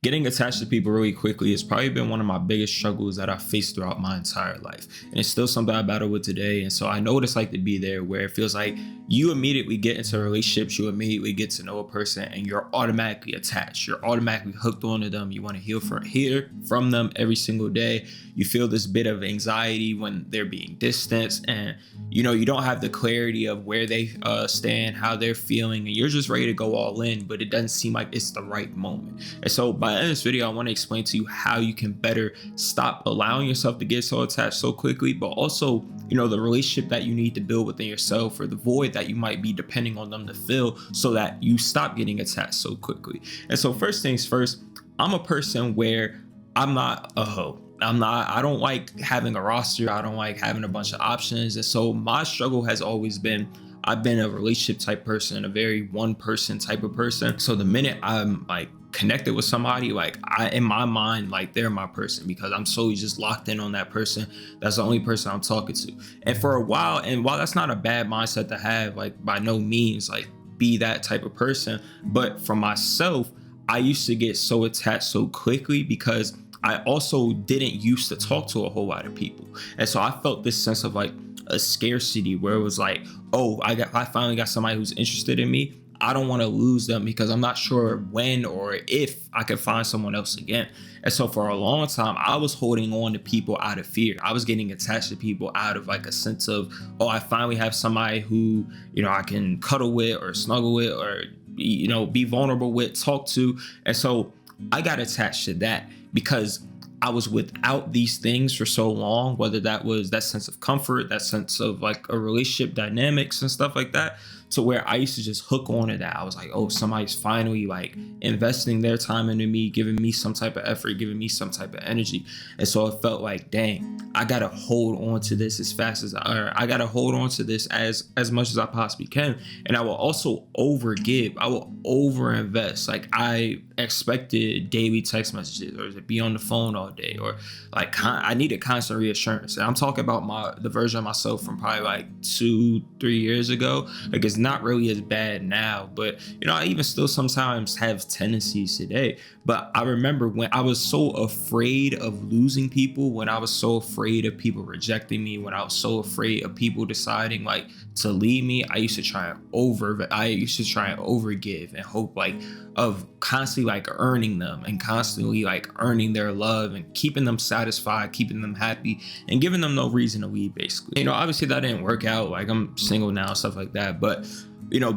Getting attached to people really quickly has probably been one of my biggest struggles that I faced throughout my entire life. And it's still something I battle with today. And so I know what it's like to be there, where it feels like you immediately get into relationships, you immediately get to know a person, and you're automatically attached. You're automatically hooked onto them. You want to hear from them every single day. You feel this bit of anxiety when they're being distanced, and you don't have the clarity of where they stand, how they're feeling, and you're just ready to go all in, but it doesn't seem like it's the right moment. And so by the end of this video, I want to explain to you how you can better stop allowing yourself to get so attached so quickly, but also, the relationship that you need to build within yourself, or the void that you might be depending on them to fill, so that you stop getting attached so quickly. And so first things first, I'm a person where I'm not a hoe. I don't like having a roster. I don't like having a bunch of options. And so my struggle has always been, I've been a relationship type person, a very one person type of person. So the minute I'm like connected with somebody, like in my mind, like they're my person, because I'm solely just locked in on that person. That's the only person I'm talking to. And for a while, and while that's not a bad mindset to have, like by no means like be that type of person, but for myself, I used to get so attached so quickly because I also didn't used to talk to a whole lot of people. And so I felt this sense of like a scarcity, where it was like, oh, I finally got somebody who's interested in me. I don't want to lose them, because I'm not sure when or if I could find someone else again. And so for a long time, I was holding on to people out of fear. I was getting attached to people out of like a sense of, oh, I finally have somebody who, I can cuddle with or snuggle with, or, be vulnerable with, talk to. And so I got attached to that because I was without these things for so long, whether that was that sense of comfort, that sense of like a relationship dynamics and stuff like that, to where I used to just hook on to that. I was like, oh, somebody's finally like investing their time into me, giving me some type of effort, giving me some type of energy. And so it felt like, dang, I gotta hold on to this as fast as I gotta hold on to this as much as I possibly can. And I will also overgive. I will overinvest. Like I expected daily text messages, or to be on the phone all day, or like I needed constant reassurance. And I'm talking about the version of myself from probably like 2-3 years ago. Like it's not really as bad now, but I even still sometimes have tendencies today. But I remember when I was so afraid of losing people, when I was so afraid of people rejecting me, when I was so afraid of people deciding like to leave me, I used to try and overgive and hope like of constantly like earning them, and constantly like earning their love, and keeping them satisfied, keeping them happy, and giving them no reason to leave, basically. Obviously that didn't work out. Like I'm single now, stuff like that. But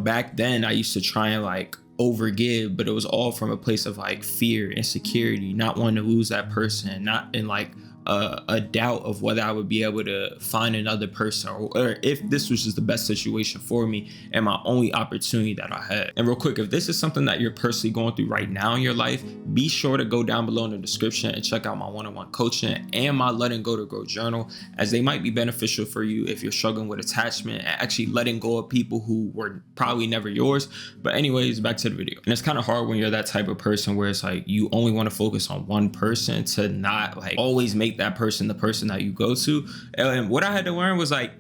back then I used to try and like overgive, but it was all from a place of like fear, insecurity, not wanting to lose that person, not in like a doubt of whether I would be able to find another person, or if this was just the best situation for me and my only opportunity that I had. And real quick, if this is something that you're personally going through right now in your life, be sure to go down below in the description and check out my one-on-one coaching and my Letting Go to Grow journal, as they might be beneficial for you if you're struggling with attachment and actually letting go of people who were probably never yours. But anyways, back to the video. And it's kind of hard when you're that type of person where it's like you only want to focus on one person, to not like always make that person the person that you go to. And what I had to learn was like,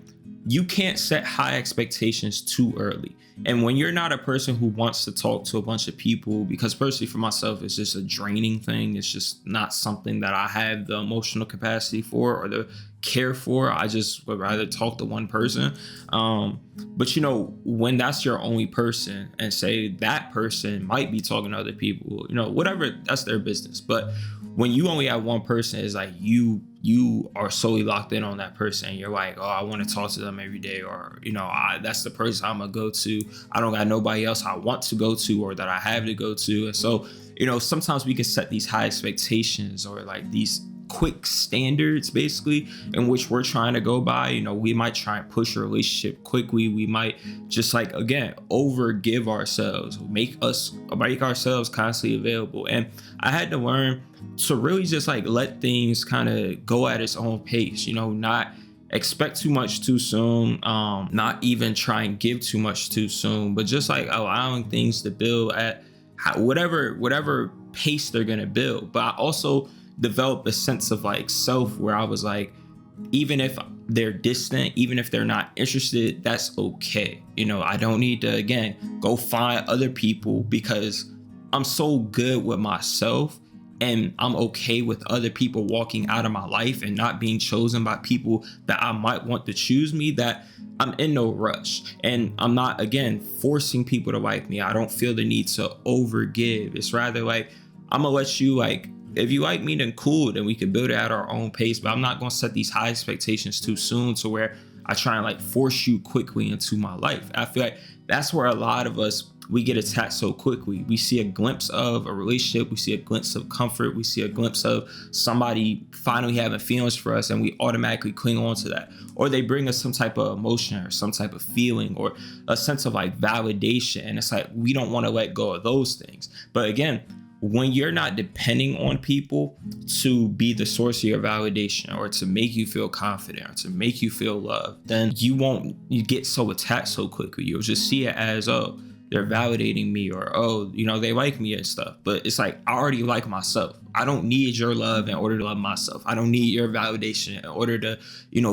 you can't set high expectations too early. And when you're not a person who wants to talk to a bunch of people, because personally for myself, it's just a draining thing. It's just not something that I have the emotional capacity for or the care for. I just would rather talk to one person. But when that's your only person, and say that person might be talking to other people, whatever, that's their business. But when you only have one person, it's like you are solely locked in on that person, and you're like, oh, I want to talk to them every day, or that's the person I'm gonna go to. I don't got nobody else I want to go to or that I have to go to. And so sometimes we can set these high expectations, or like these quick standards, basically, in which we're trying to go by. We might try and push a relationship quickly. We might just like, again, overgive ourselves, make ourselves constantly available. And I had to learn to really just like let things kind of go at its own pace, not expect too much too soon, not even try and give too much too soon, but just like allowing things to build at whatever pace they're gonna build. But I also developed a sense of like self, where I was like, even if they're distant, even if they're not interested, that's okay. I don't need to, again, go find other people, because I'm so good with myself and I'm okay with other people walking out of my life and not being chosen by people that I might want to choose me, that I'm in no rush. And I'm not, again, forcing people to like me. I don't feel the need to overgive. It's rather like, I'm gonna let you, like, if you like me, then cool, then we can build it at our own pace. But I'm not gonna set these high expectations too soon to where I try and like force you quickly into my life. I feel like that's where a lot of us, we get attached so quickly. We see a glimpse of a relationship, we see a glimpse of comfort, we see a glimpse of somebody finally having feelings for us, and we automatically cling on to that. Or they bring us some type of emotion or some type of feeling or a sense of like validation. And it's like we don't want to let go of those things. But again, when you're not depending on people to be the source of your validation or to make you feel confident or to make you feel loved, then you get so attached so quickly. You'll just see it as, oh, they're validating me, or, oh, they like me and stuff. But it's like, I already like myself. I don't need your love in order to love myself. I don't need your validation in order to,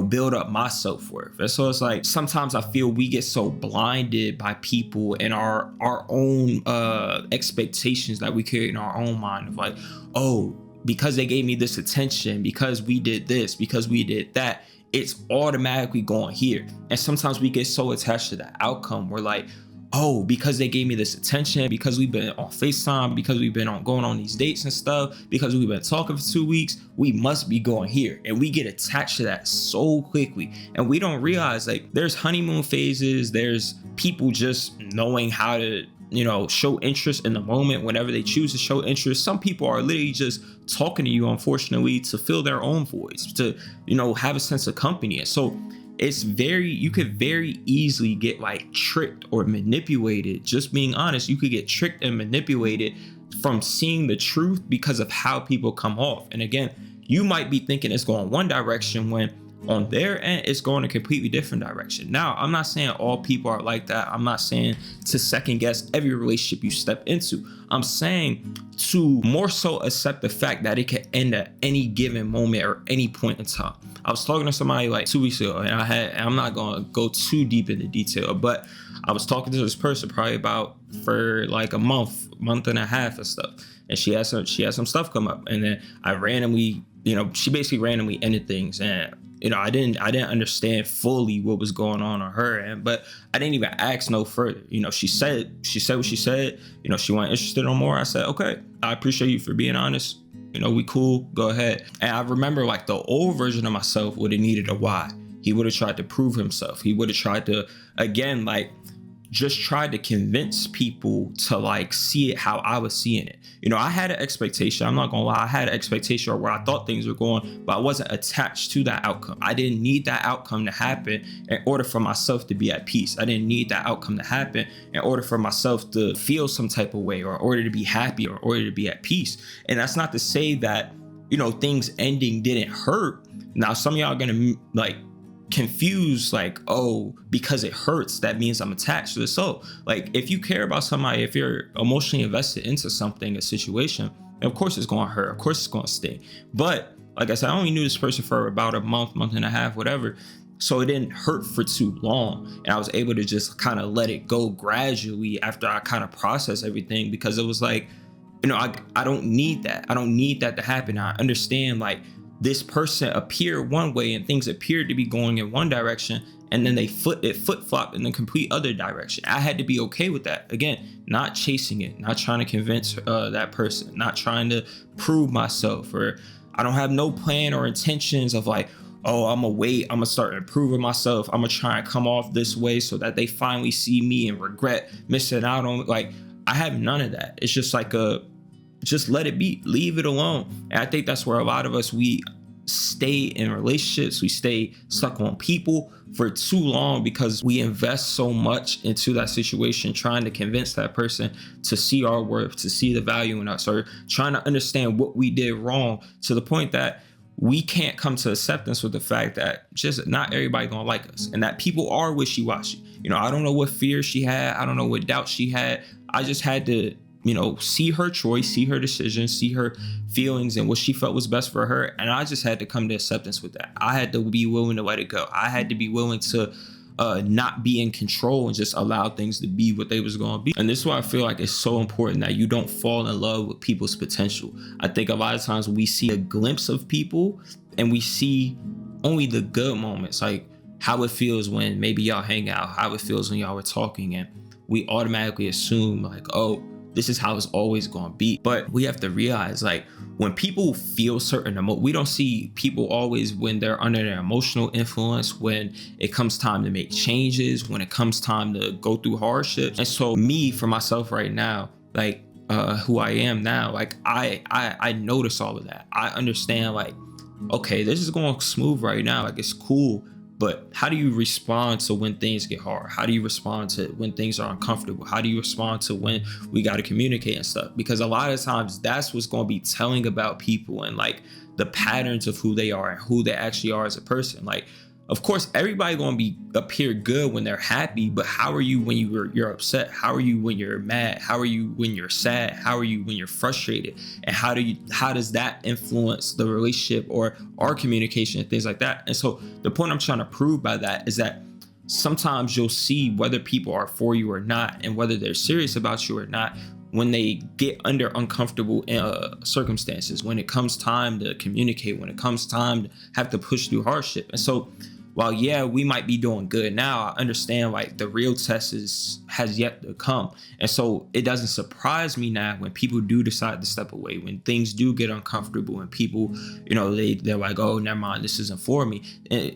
build up my self-worth. And so it's like, sometimes I feel we get so blinded by people and our own expectations that we create in our own mind of like, oh, because they gave me this attention, because we did this, because we did that, it's automatically going here. And sometimes we get so attached to the outcome. We're like, oh, because they gave me this attention, because we've been on FaceTime, because we've been going on these dates and stuff, because we've been talking for 2 weeks, we must be going here. And we get attached to that so quickly. And we don't realize, like, there's honeymoon phases, there's people just knowing how to, show interest in the moment whenever they choose to show interest. Some people are literally just talking to you, unfortunately, to fill their own voids, to, have a sense of company. And so you could very easily get like tricked or manipulated. Just being honest, you could get tricked and manipulated from seeing the truth because of how people come off. And again, you might be thinking it's going one direction when on their end it's going a completely different direction. Now, I'm not saying all people are like that. I'm not saying to second guess every relationship you step into. I'm saying to more so accept the fact that it can end at any given moment or any point in time. I was talking to somebody like 2 weeks ago, and I'm not going to go too deep into detail, but I was talking to this person probably about for like a month and a half and stuff. And she had some stuff come up, and then I randomly, she basically randomly ended things. And I didn't understand fully what was going on her end, but I didn't even ask no further. She said what she said. She wasn't interested no more. I said, okay, I appreciate you for being honest. We cool, go ahead. And I remember like the old version of myself would have needed a why. He would have tried to prove himself. He would have tried to, again, like, just tried to convince people to like see it how I was seeing it. I had an expectation. I'm not gonna lie. I had an expectation where I thought things were going, but I wasn't attached to that outcome. I didn't need that outcome to happen in order for myself to be at peace. I didn't need that outcome to happen in order for myself to feel some type of way, or in order to be happy, or in order to be at peace. And that's not to say that, things ending didn't hurt. Now, some of y'all are gonna like confused, like, oh, because it hurts, that means I'm attached to it. So like, if you care about somebody, if you're emotionally invested into something, a situation, of course it's going to hurt, of course it's going to sting. But like I said, I only knew this person for about a month and a half, whatever, so it didn't hurt for too long. And I was able to just kind of let it go gradually after I kind of processed everything, because it was like, I don't need that. I don't need that to happen. I understand, like, this person appeared one way and things appeared to be going in one direction, and then it flip-flopped in the complete other direction. I had to be okay with that. Again, not chasing it, not trying to convince that person, not trying to prove myself, or I don't have no plan or intentions of like, oh, I'm gonna wait, I'm gonna start improving myself, I'm gonna try and come off this way so that they finally see me and regret missing out on, like, I have none of that. It's just like just let it be, leave it alone. And I think that's where a lot of us, we stay in relationships, we stay stuck on people for too long, because we invest so much into that situation, trying to convince that person to see our worth, to see the value in us, or trying to understand what we did wrong, to the point that we can't come to acceptance with the fact that just not everybody gonna like us, and that people are wishy-washy. I don't know what fear she had, I don't know what doubt she had. I just had to see her choice, see her decision, see her feelings and what she felt was best for her. And I just had to come to acceptance with that. I had to be willing to let it go. I had to be willing to not be in control and just allow things to be what they was going to be. And this is why I feel like it's so important that you don't fall in love with people's potential. I think a lot of times we see a glimpse of people and we see only the good moments, like how it feels when maybe y'all hang out, how it feels when y'all were talking, and we automatically assume like, oh, this is how it's always going to be. But we have to realize, like, when people feel certain we don't see people always when they're under their emotional influence, when it comes time to make changes, when it comes time to go through hardships. And so me, for myself right now, like who I am now, like I notice all of that. I understand, like, okay, this is going smooth right now, like it's cool. But how do you respond to when things get hard? How do you respond to when things are uncomfortable? How do you respond to when we got to communicate and stuff? Because a lot of times that's what's going to be telling about people and like the patterns of who they are and who they actually are as a person. Like, of course, everybody going to appear good when they're happy, but how are you when you're upset? How are you when you're mad? How are you when you're sad? How are you when you're frustrated? And how does that influence the relationship or our communication and things like that? And so the point I'm trying to prove by that is that sometimes you'll see whether people are for you or not, and whether they're serious about you or not, when they get under uncomfortable circumstances, when it comes time to communicate, when it comes time to have to push through hardship. And so while, yeah, we might be doing good now, I understand like the real test has yet to come. And so it doesn't surprise me now when people do decide to step away, when things do get uncomfortable and people, they're like, oh, never mind, this isn't for me.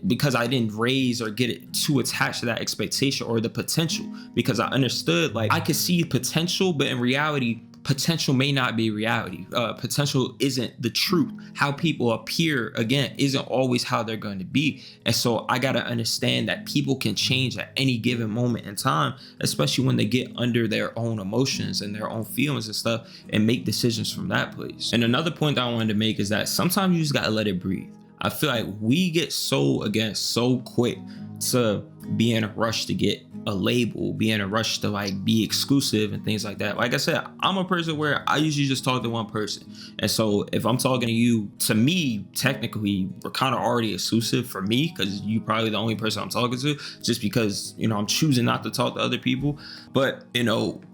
Because I didn't raise or get it too attached to that expectation or the potential, because I understood like I could see potential, but in reality, potential may not be reality. Potential isn't the truth. How people appear, again, isn't always how they're going to be. And so I got to understand that people can change at any given moment in time, especially when they get under their own emotions and their own feelings and stuff and make decisions from that place. And another point that I wanted to make is that sometimes you just got to let it breathe. I feel like we get so quick to be in a rush to get a label, be in a rush to like be exclusive and things like that. Like I said, I'm a person where I usually just talk to one person. And so if I'm talking to you, to me, technically, we're kind of already exclusive for me, because you probably the only person I'm talking to, just because, I'm choosing not to talk to other people. But,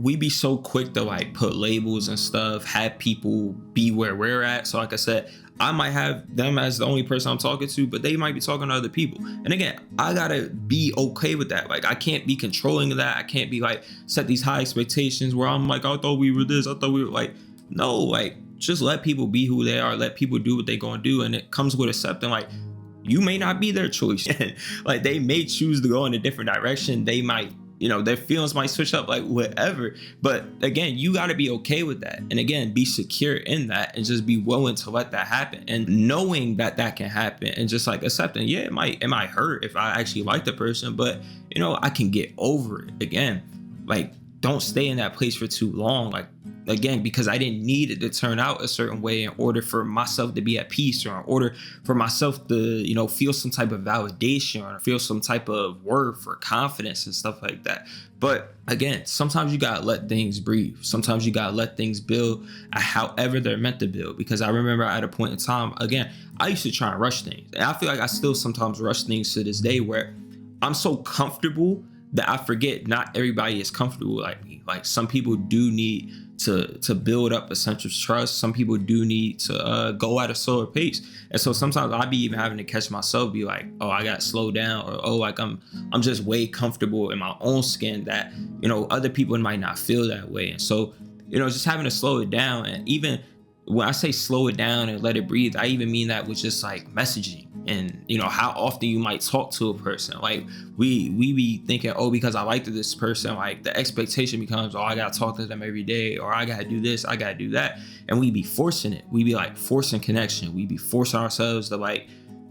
we be so quick to like put labels and stuff, have people be where we're at. So like I said, I might have them as the only person I'm talking to, but they might be talking to other people. And again, I gotta be okay with that. Like, I can't be controlling of that. I can't be like set these high expectations where I'm like, I thought we were this. I thought we were like, no, like just let people be who they are. Let people do what they're gonna do. And it comes with accepting like you may not be their choice. Like they may choose to go in a different direction. They might, their feelings might switch up, like whatever. But again, you got to be okay with that. And again, be secure in that and just be willing to let that happen. And knowing that that can happen and just like accepting, yeah, it might hurt if I actually like the person, but I can get over it. Again, like don't stay in that place for too long. Like, again, because I didn't need it to turn out a certain way in order for myself to be at peace, or in order for myself to, feel some type of validation or feel some type of worth or confidence and stuff like that. But again, sometimes you gotta let things breathe. Sometimes you gotta let things build however they're meant to build. Because I remember at a point in time, again, I used to try and rush things. And I feel like I still sometimes rush things to this day, where I'm so comfortable that I forget not everybody is comfortable like me. Like some people do need to build up a sense of trust. Some people do need to go at a slower pace. And so sometimes I be even having to catch myself, be like, oh, I got to slow down, or oh, like I'm just way comfortable in my own skin that, other people might not feel that way. And so, just having to slow it down. And even when I say slow it down and let it breathe, I even mean that with just like messaging and, how often you might talk to a person. Like we be thinking, oh, because I like this person, like the expectation becomes, oh, I got to talk to them every day, or I got to do this, I got to do that. And we be forcing it. We be like forcing connection. We be forcing ourselves to like,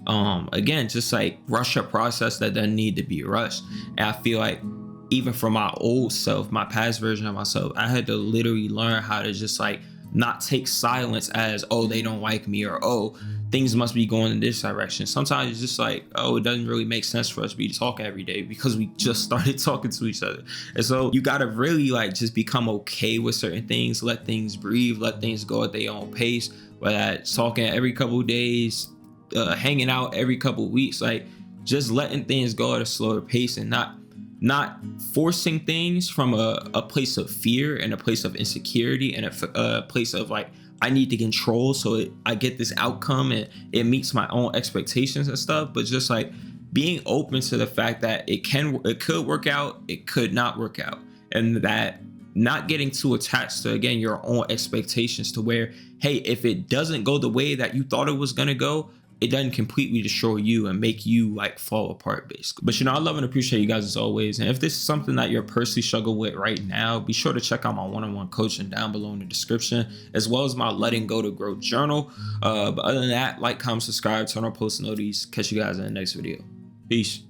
again, just like rush a process that doesn't need to be rushed. And I feel like even for my old self, my past version of myself, I had to literally learn how to just like not take silence as, oh, they don't like me, or oh, things must be going in this direction. Sometimes it's just like, oh, it doesn't really make sense for us to be talking every day because we just started talking to each other. And so you got to really like just become okay with certain things, let things breathe, let things go at their own pace. Whether that's talking every couple of days, hanging out every couple of weeks, like just letting things go at a slower pace, and not forcing things from a place of fear and a place of insecurity and a place of like, I need to control so I get this outcome and it meets my own expectations and stuff. But just like being open to the fact that it could work out, it could not work out, and that not getting too attached to, again, your own expectations, to where, hey, if it doesn't go the way that you thought it was going to go, it doesn't completely destroy you and make you like fall apart, basically. But I love and appreciate you guys as always. And if this is something that you're personally struggling with right now, be sure to check out my one-on-one coaching down below in the description, as well as my Letting Go to Grow journal. But other than that, like, comment, subscribe, turn on post notifications. Catch you guys in the next video. Peace.